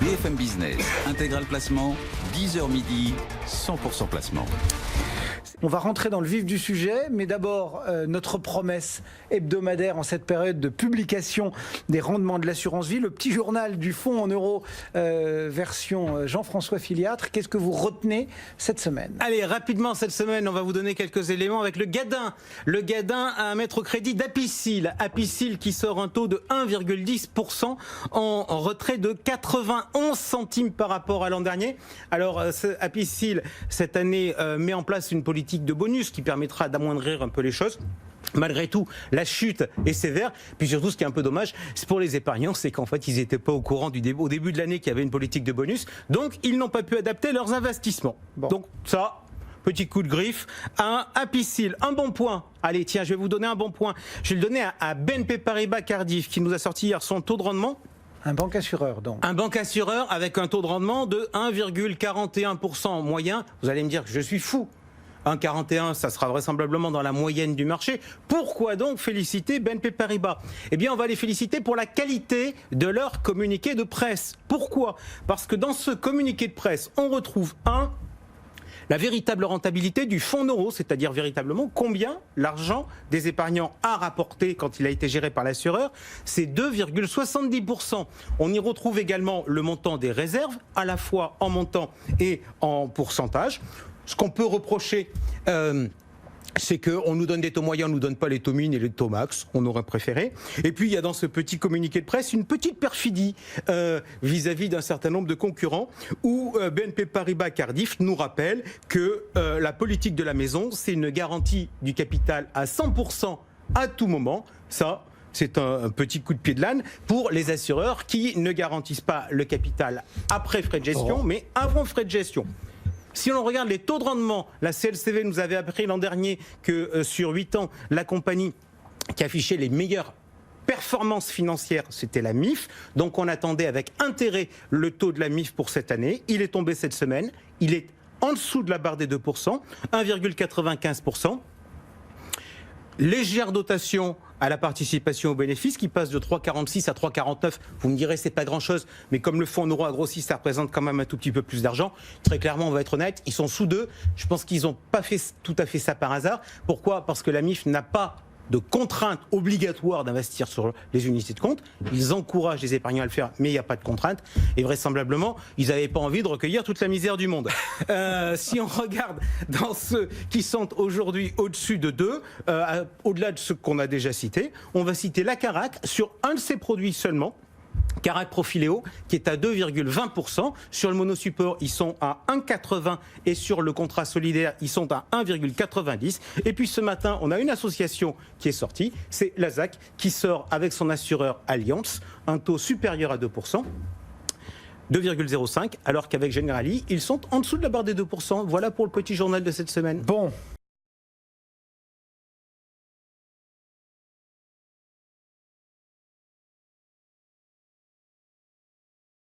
BFM Business, intégral placement, 10h midi, 100% placement. On va rentrer dans le vif du sujet, mais d'abord notre promesse hebdomadaire en cette période de publication des rendements de l'assurance vie, le petit journal du fonds en euros version Jean-François Filiatre. Qu'est-ce que vous retenez cette semaine? Allez, rapidement cette semaine, on va vous donner quelques éléments avec le Gadin. Le Gadin à mettre au crédit d'Apicil. Apicil qui sort un taux de 1,10% en retrait de 91 centimes par rapport à l'an dernier. Alors Apicil, cette année, met en place une politique de bonus qui permettra d'amoindrir un peu les choses. Malgré tout, la chute est sévère. Puis surtout, ce qui est un peu dommage, c'est pour les épargnants, c'est qu'en fait, ils n'étaient pas au courant au début de l'année qu'il y avait une politique de bonus. Donc, ils n'ont pas pu adapter leurs investissements. Bon. Donc ça, petit coup de griffe à Apicil. Un bon point. Allez, tiens, je vais vous donner un bon point. Je vais le donner à BNP Paribas Cardiff, qui nous a sorti hier son taux de rendement. Un banque assureur, donc. Un banque assureur avec un taux de rendement de 1,41% moyen. Vous allez me dire que je suis fou. 1,41, ça sera vraisemblablement dans la moyenne du marché. Pourquoi donc féliciter BNP Paribas? Eh bien, on va les féliciter pour la qualité de leur communiqué de presse. Pourquoi? Parce que dans ce communiqué de presse, on retrouve la véritable rentabilité du fonds euro, c'est-à-dire véritablement combien l'argent des épargnants a rapporté quand il a été géré par l'assureur, c'est 2,70%. On y retrouve également le montant des réserves, à la fois en montant et en pourcentage. Ce qu'on peut reprocher, c'est qu'on nous donne des taux moyens, on ne nous donne pas les taux min et les taux max, on aurait préféré. Et puis il y a dans ce petit communiqué de presse une petite perfidie vis-à-vis d'un certain nombre de concurrents, où BNP Paribas Cardiff nous rappelle que la politique de la maison, c'est une garantie du capital à 100% à tout moment. Ça, c'est un petit coup de pied de l'âne pour les assureurs qui ne garantissent pas le capital après frais de gestion, mais avant frais de gestion. Si on regarde les taux de rendement, la CLCV nous avait appris l'an dernier que sur 8 ans, la compagnie qui affichait les meilleures performances financières, c'était la MIF. Donc on attendait avec intérêt le taux de la MIF pour cette année. Il est tombé cette semaine. Il est en dessous de la barre des 2%, 1,95%. Légère dotation à la participation aux bénéfices qui passe de 3,46 à 3,49. Vous me direz, c'est pas grand-chose, mais comme le fonds en euros a grossi, ça représente quand même un tout petit peu plus d'argent. Très clairement, on va être honnête, ils sont sous 2. Je pense qu'ils n'ont pas fait tout à fait ça par hasard. Pourquoi? Parce que la MIF n'a pas de contrainte obligatoire d'investir sur les unités de compte. Ils encouragent les épargnants à le faire, mais il n'y a pas de contrainte. Et vraisemblablement, ils n'avaient pas envie de recueillir toute la misère du monde. Si on regarde dans ceux qui sont aujourd'hui au-dessus de 2, au-delà de ceux qu'on a déjà cités, on va citer la Carac sur un de ses produits seulement, Carac Profiléo, qui est à 2,20%. Sur le monosupport, ils sont à 1,80 et sur le contrat solidaire, ils sont à 1,90. Et puis ce matin, on a une association qui est sortie, c'est l'ASAC, qui sort avec son assureur Allianz, un taux supérieur à 2%. 2,05, alors qu'avec Generali, ils sont en dessous de la barre des 2%. Voilà pour le petit journal de cette semaine. Bon,